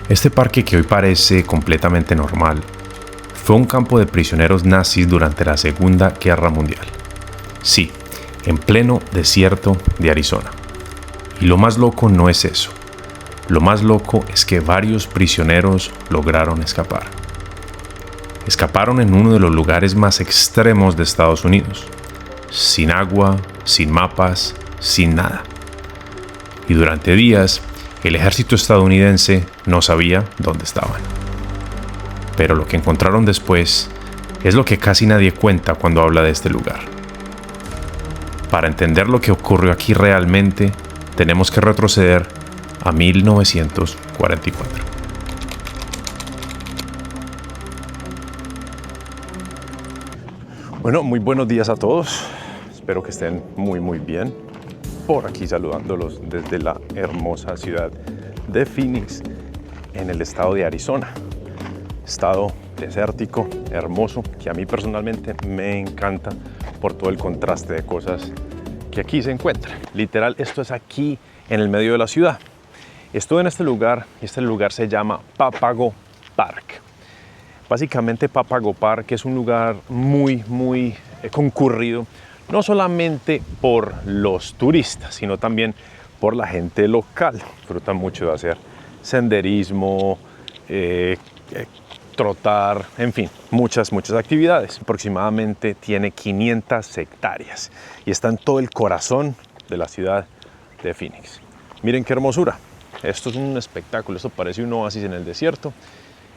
Este parque, que hoy parece completamente normal, fue un campo de prisioneros nazis durante la Segunda Guerra Mundial. Sí, en pleno desierto de Arizona. Y lo más loco no es eso. Lo más loco es que varios prisioneros lograron escapar. Escaparon en uno de los lugares más extremos de Estados Unidos, sin agua, sin mapas, sin nada. Y durante días, el ejército estadounidense no sabía dónde estaban. Pero lo que encontraron después es lo que casi nadie cuenta cuando habla de este lugar. Para entender lo que ocurrió aquí realmente, tenemos que retroceder a 1944. Bueno, muy buenos días a todos. Espero que estén muy bien. Por aquí saludándolos desde la hermosa ciudad de Phoenix, en el estado de Arizona. Estado desértico, hermoso, que a mí personalmente me encanta por todo el contraste de cosas que aquí se encuentran. Literal, esto es aquí en el medio de la ciudad. Estoy en este lugar y este lugar se llama Papago Park. Básicamente Papago Park es un lugar muy concurrido, no solamente por los turistas, sino también por la gente local. Disfrutan mucho de hacer senderismo, trotar, en fin, muchas actividades. Aproximadamente tiene 500 hectáreas y está en todo el corazón de la ciudad de Phoenix. Miren qué hermosura. Esto es un espectáculo, esto parece un oasis en el desierto.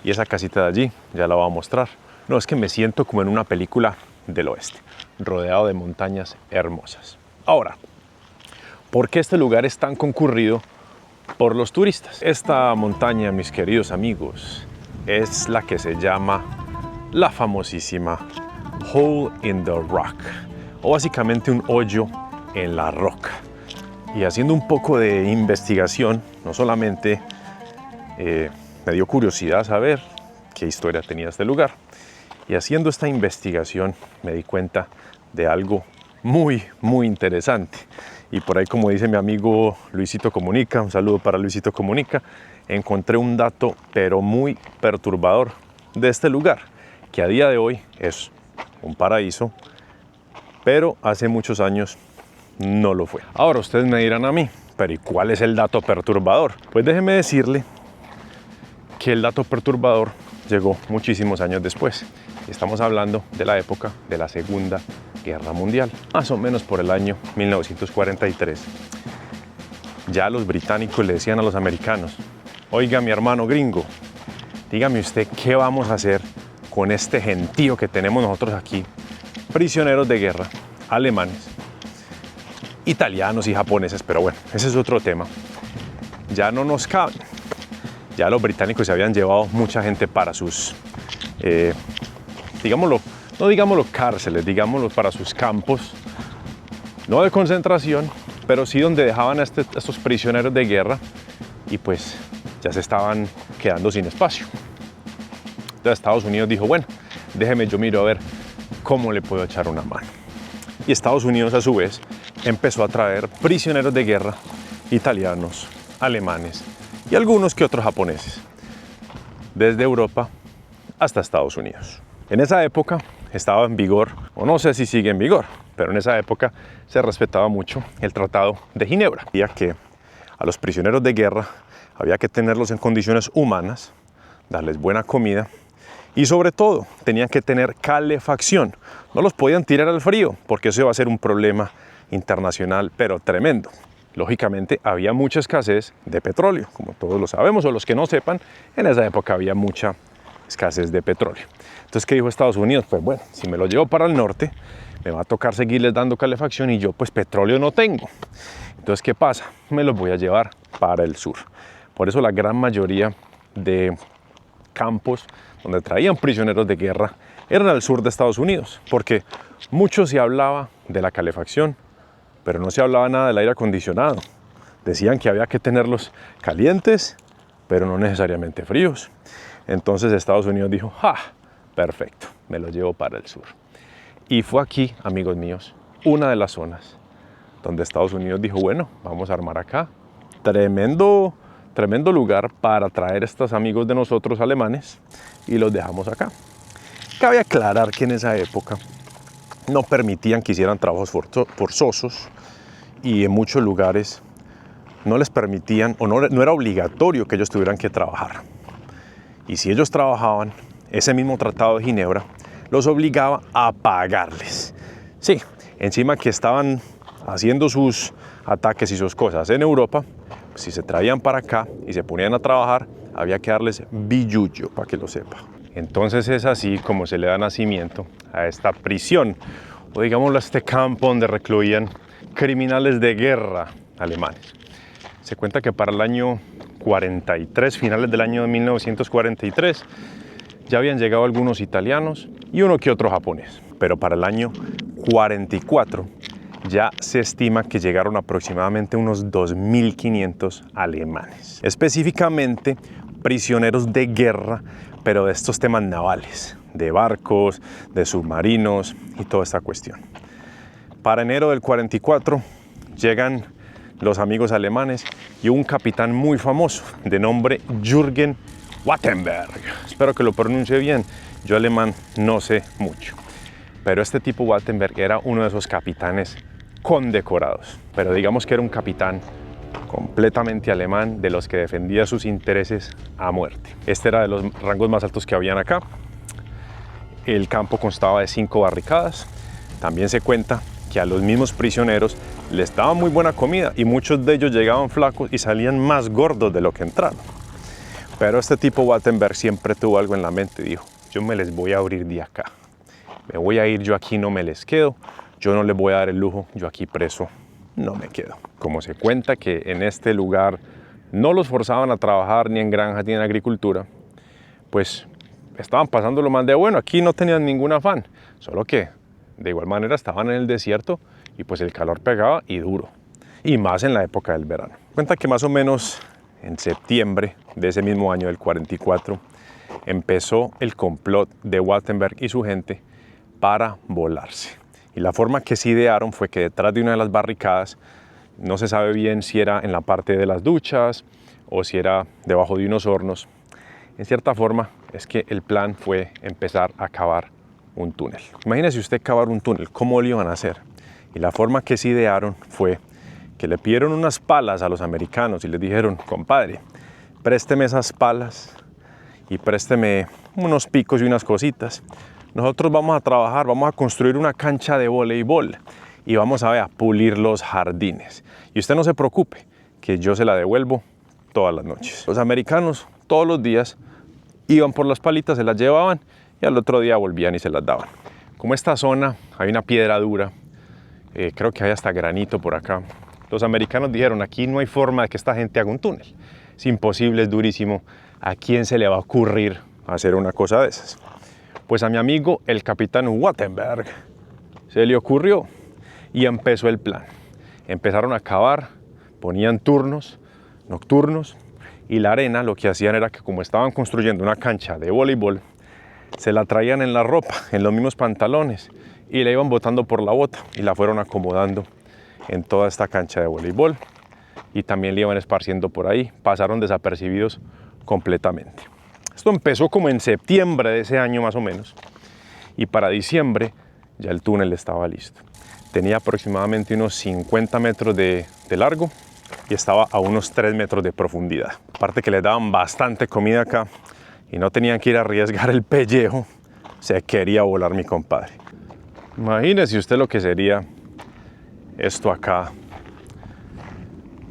Y esa casita de allí, ya la voy a mostrar. No, es que me siento como en una película del oeste, rodeado de montañas hermosas. Ahora, ¿por qué este lugar es tan concurrido por los turistas? Esta montaña, mis queridos amigos, es la que se llama la famosísima Hole in the Rock, o básicamente un hoyo en la roca. Y haciendo un poco de investigación, no solamente me dio curiosidad saber qué historia tenía este lugar. Y haciendo esta investigación me di cuenta de algo muy interesante. Y por ahí, como dice mi amigo Luisito Comunica, un saludo para Luisito Comunica, encontré un dato pero muy perturbador de este lugar, que a día de hoy es un paraíso, pero hace muchos años no lo fue. Ahora ustedes me dirán a mí, pero ¿y cuál es el dato perturbador? Pues déjenme decirle que el dato perturbador llegó muchísimos años después. Estamos hablando de la época de la Segunda Guerra Mundial, más o menos por el año 1943. Ya los británicos le decían a los americanos: oiga, mi hermano gringo, dígame usted qué vamos a hacer con este gentío que tenemos nosotros aquí, prisioneros de guerra, alemanes, italianos y japoneses, pero bueno, ese es otro tema. Ya no nos caben. Ya los británicos se habían llevado mucha gente para sus, no digámoslo cárceles, digámoslo para sus campos, no de concentración, pero sí donde dejaban a estos prisioneros de guerra, y pues ya se estaban quedando sin espacio. Entonces Estados Unidos dijo: bueno, déjeme yo miro a ver cómo le puedo echar una mano. Y Estados Unidos a su vez empezó a traer prisioneros de guerra italianos, alemanes y algunos que otros japoneses, desde Europa hasta Estados Unidos. En esa época estaba en vigor, o no sé si sigue en vigor, pero en esa época se respetaba mucho el Tratado de Ginebra, ya que a los prisioneros de guerra había que tenerlos en condiciones humanas, darles buena comida y sobre todo tenían que tener calefacción. No los podían tirar al frío, porque eso iba a ser un problema internacional pero tremendo. Lógicamente había mucha escasez de petróleo, como todos lo sabemos, o los que no sepan, en esa época había mucha escasez de petróleo. Entonces, ¿qué dijo Estados Unidos? Pues bueno, si me lo llevo para el norte, me va a tocar seguirles dando calefacción y yo pues petróleo no tengo. Entonces, ¿qué pasa? Me los voy a llevar para el sur. Por eso la gran mayoría de campos donde traían prisioneros de guerra eran al sur de Estados Unidos, porque mucho se hablaba de la calefacción, pero no se hablaba nada del aire acondicionado. Decían que había que tenerlos calientes, pero no necesariamente fríos. Entonces Estados Unidos dijo: ¡ja! Perfecto, me los llevo para el sur. Y fue aquí, amigos míos, una de las zonas donde Estados Unidos dijo: bueno, vamos a armar acá. Tremendo tremendo lugar para traer a estos amigos de nosotros alemanes y los dejamos acá. Cabe aclarar que en esa época no permitían que hicieran trabajos forzosos y en muchos lugares no les permitían o no era obligatorio que ellos tuvieran que trabajar. Y si ellos trabajaban, ese mismo Tratado de Ginebra los obligaba a pagarles. Sí, encima que estaban haciendo sus ataques y sus cosas en Europa, si se traían para acá y se ponían a trabajar, había que darles billullo, para que lo sepa. Entonces es así como se le da nacimiento a esta prisión, o digámoslo a este campo donde recluían criminales de guerra alemanes. Se cuenta que para el año 43, finales del año de 1943, ya habían llegado algunos italianos y uno que otro japonés. Pero para el año 44 ya se estima que llegaron aproximadamente unos 2.500 alemanes. Específicamente prisioneros de guerra, pero de estos temas navales, de barcos, de submarinos y toda esta cuestión. Para enero del 44 llegan los amigos alemanes y un capitán muy famoso de nombre Jürgen Wattenberg. Espero que lo pronuncie bien, yo alemán no sé mucho. Pero este tipo Wattenberg era uno de esos capitanes condecorados. Pero digamos que era un capitán completamente alemán, de los que defendía sus intereses a muerte. Este era de los rangos más altos que habían acá. El campo constaba de 5 barricadas. También se cuenta que a los mismos prisioneros les daban muy buena comida y muchos de ellos llegaban flacos y salían más gordos de lo que entraron. Pero este tipo Wattenberg siempre tuvo algo en la mente y dijo: yo me les voy a abrir de acá. Me voy a ir, yo aquí no me les quedo. Yo no les voy a dar el lujo, yo aquí preso no me quedo. Como se cuenta que en este lugar no los forzaban a trabajar ni en granjas ni en agricultura, pues estaban pasándolo más de bueno. Aquí no tenían ningún afán, solo que de igual manera estaban en el desierto y pues el calor pegaba y duro, y más en la época del verano. Cuenta que más o menos en septiembre de ese mismo año del 44 empezó el complot de Wattenberg y su gente para volarse. Y la forma que se idearon fue que detrás de una de las barricadas, no se sabe bien si era en la parte de las duchas o si era debajo de unos hornos, en cierta forma es que el plan fue empezar a cavar un túnel. Imagínese usted cavar un túnel, ¿cómo lo iban a hacer? Y la forma que se idearon fue que le pidieron unas palas a los americanos y les dijeron: compadre, présteme esas palas y présteme unos picos y unas cositas. Nosotros vamos a trabajar, vamos a construir una cancha de voleibol y vamos a pulir los jardines. Y usted no se preocupe, que yo se la devuelvo todas las noches. Los americanos todos los días iban por las palitas, se las llevaban y al otro día volvían y se las daban. Como esta zona hay una piedra dura, creo que hay hasta granito por acá, los americanos dijeron: aquí no hay forma de que esta gente haga un túnel. Es imposible, es durísimo. ¿A quién se le va a ocurrir hacer una cosa de esas? Pues a mi amigo, el capitán Wattenberg, se le ocurrió y empezó el plan. Empezaron a cavar, ponían turnos nocturnos y la arena lo que hacían era que, como estaban construyendo una cancha de voleibol, se la traían en la ropa, en los mismos pantalones, y la iban botando por la bota y la fueron acomodando en toda esta cancha de voleibol y también le iban esparciendo por ahí. Pasaron desapercibidos completamente. Esto empezó como en septiembre de ese año más o menos, y para diciembre ya el túnel estaba listo. Tenía aproximadamente unos 50 metros de largo y estaba a unos 3 metros de profundidad. Aparte que les daban bastante comida acá y no tenían que ir a arriesgar el pellejo, se quería volar mi compadre. Imagínese usted lo que sería esto acá,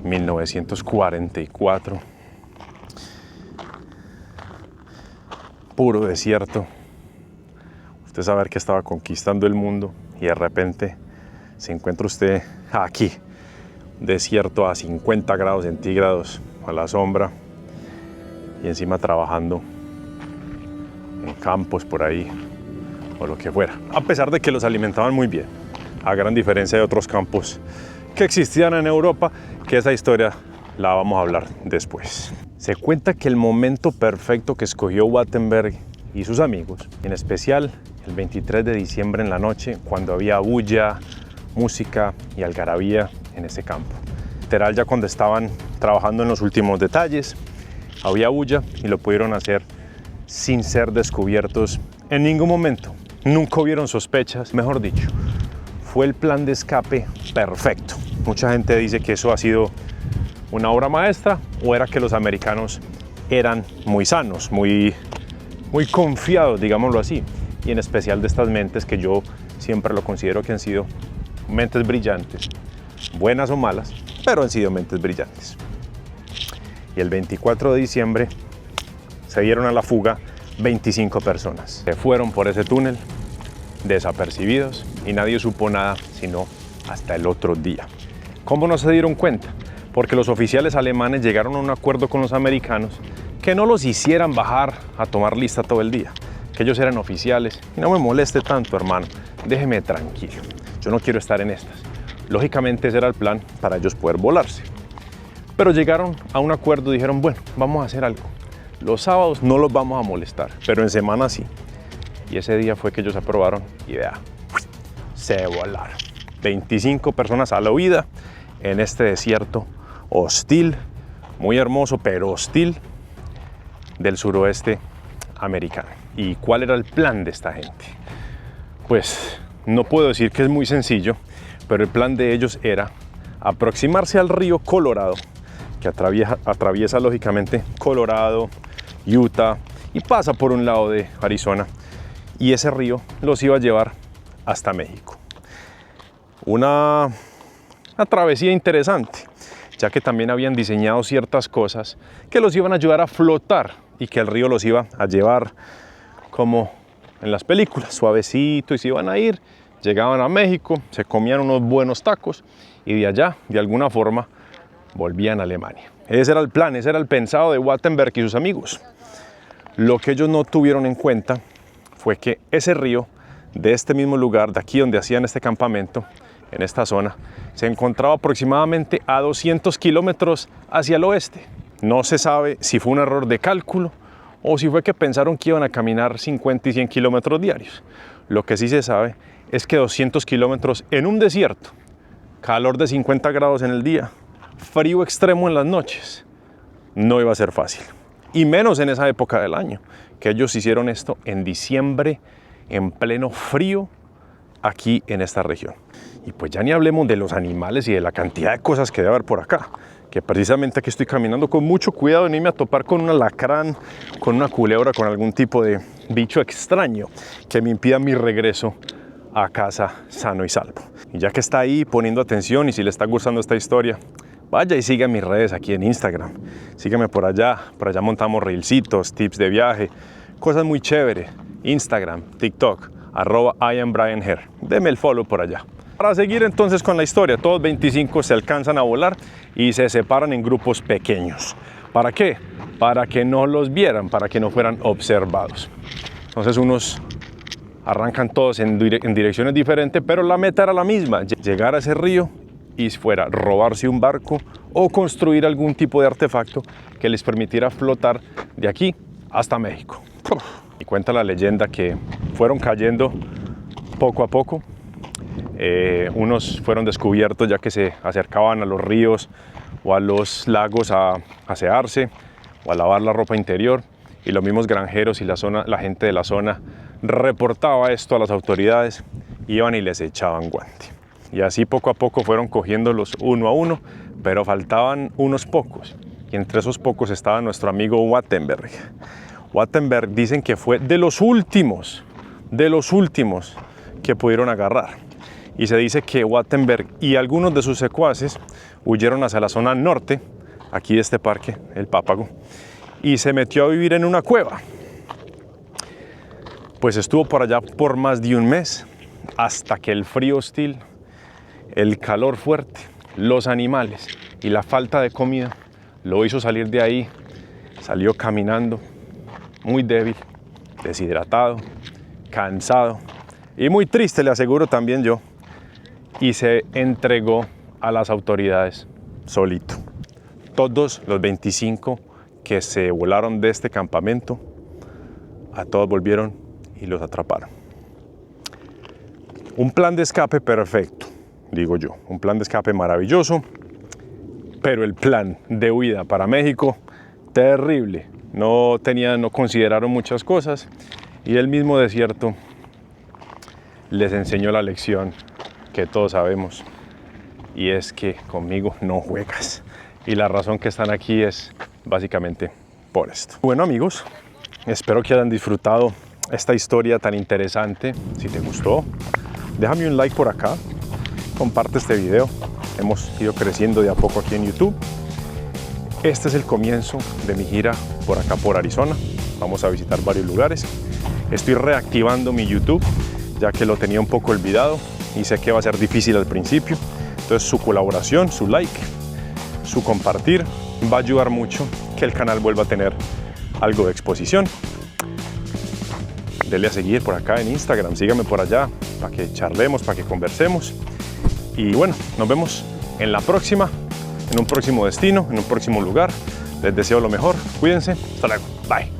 1944. Puro desierto. Usted saber que estaba conquistando el mundo y de repente se encuentra usted aquí, desierto a 50 grados centígrados a la sombra y encima trabajando en campos por ahí o lo que fuera. A pesar de que los alimentaban muy bien, a gran diferencia de otros campos que existían en Europa, que esa historia la vamos a hablar después. Se cuenta que el momento perfecto que escogió Wattenberg y sus amigos, en especial el 23 de diciembre en la noche, cuando había bulla, música y algarabía en ese campo. literal ya cuando estaban trabajando en los últimos detalles, había bulla y lo pudieron hacer sin ser descubiertos en ningún momento. Nunca hubieron sospechas, mejor dicho, fue el plan de escape perfecto. Mucha gente dice que eso ha sido una obra maestra o era que los americanos eran muy sanos, muy confiados, digámoslo así, y en especial de estas mentes que yo siempre lo considero que han sido mentes brillantes, buenas o malas, pero han sido mentes brillantes. Y el 24 de diciembre se dieron a la fuga 25 personas. Se fueron por ese túnel desapercibidos y nadie supo nada sino hasta el otro día. ¿Cómo no se dieron cuenta? Porque los oficiales alemanes llegaron a un acuerdo con los americanos que no los hicieran bajar a tomar lista todo el día, que ellos eran oficiales y no me moleste tanto, hermano, déjeme tranquilo, yo no quiero estar en estas. Lógicamente ese era el plan para ellos poder volarse. Pero llegaron a un acuerdo y dijeron, bueno, vamos a hacer algo. Los sábados no los vamos a molestar, pero en semana sí. Y ese día fue que ellos aprobaron y vea, se volaron. 25 personas a la huida en este desierto hostil, muy hermoso, pero hostil, del suroeste americano. ¿Y cuál era el plan de esta gente? Pues no puedo decir que es muy sencillo, pero el plan de ellos era aproximarse al río Colorado, que atraviesa lógicamente Colorado, Utah y pasa por un lado de Arizona, y ese río los iba a llevar hasta México. Una travesía interesante, ya que también habían diseñado ciertas cosas que los iban a ayudar a flotar y que el río los iba a llevar como en las películas, suavecito, y se iban a ir, llegaban a México, se comían unos buenos tacos y de allá, de alguna forma, volvían a Alemania. Ese era el plan, ese era el pensado de Wattenberg y sus amigos. Lo que ellos no tuvieron en cuenta fue que ese río, de este mismo lugar, de aquí donde hacían este campamento, en esta zona, se encontraba aproximadamente a 200 kilómetros hacia el oeste. No se sabe si fue un error de cálculo o si fue que pensaron que iban a caminar 50 y 100 kilómetros diarios. Lo que sí se sabe es que 200 kilómetros en un desierto, calor de 50 grados en el día, frío extremo en las noches, no iba a ser fácil. Y menos en esa época del año, que ellos hicieron esto en diciembre, en pleno frío, aquí en esta región. Y pues ya ni hablemos de los animales y de la cantidad de cosas que debe haber por acá, que precisamente aquí estoy caminando con mucho cuidado de no irme a topar con un alacrán, con una culebra, con algún tipo de bicho extraño que me impida mi regreso a casa sano y salvo. Y ya que está ahí poniendo atención y si le está gustando esta historia, vaya y siga mis redes aquí en Instagram. Sígueme por allá montamos reelcitos, tips de viaje, cosas muy chéveres. Instagram, TikTok, @IamBrianHair. Deme el follow por allá. Para seguir entonces con la historia, todos 25 se alcanzan a volar y se separan en grupos pequeños. ¿Para qué? Para que no los vieran, para que no fueran observados. Entonces unos arrancan todos en direcciones diferentes, pero la meta era la misma, llegar a ese río y fuera robarse un barco o construir algún tipo de artefacto que les permitiera flotar de aquí hasta México. Y cuenta la leyenda que fueron cayendo poco a poco. Unos fueron descubiertos ya que se acercaban a los ríos o a los lagos a asearse o a lavar la ropa interior, y los mismos granjeros y la gente de la zona reportaba esto a las autoridades, iban y les echaban guante. Y así poco a poco fueron cogiéndolos uno a uno, pero faltaban unos pocos, y entre esos pocos estaba nuestro amigo Wattenberg. Wattenberg dicen que fue de los últimos que pudieron agarrar. Y se dice que Wattenberg y algunos de sus secuaces huyeron hacia la zona norte, aquí de este parque, el Pápago, y se metió a vivir en una cueva. Pues estuvo por allá por más de un mes, hasta que el frío hostil, el calor fuerte, los animales y la falta de comida lo hizo salir de ahí. Salió caminando, muy débil, deshidratado, cansado y muy triste, le aseguro también yo, y se entregó a las autoridades solito. Todos los 25 que se volaron de este campamento, a todos volvieron y los atraparon. Un plan de escape perfecto, digo yo, un plan de escape maravilloso, pero el plan de huida para México, terrible. No consideraron muchas cosas y el mismo desierto les enseñó la lección que todos sabemos, y es que conmigo no juegas. Y la razón que están aquí es básicamente por esto. Bueno, amigos, espero que hayan disfrutado esta historia tan interesante. Si te gustó, déjame un like por acá, comparte este video. Hemos ido creciendo de a poco aquí en YouTube. Este es el comienzo de mi gira por acá por Arizona. Vamos a visitar varios lugares. Estoy reactivando mi YouTube, ya que lo tenía un poco olvidado y sé que va a ser difícil al principio. Entonces su colaboración, su like, su compartir va a ayudar mucho que el canal vuelva a tener algo de exposición. Dele a seguir por acá en Instagram, sígame por allá para que charlemos, para que conversemos. Y bueno, nos vemos en la próxima, en un próximo destino, en un próximo lugar. Les deseo lo mejor, cuídense, hasta luego, bye.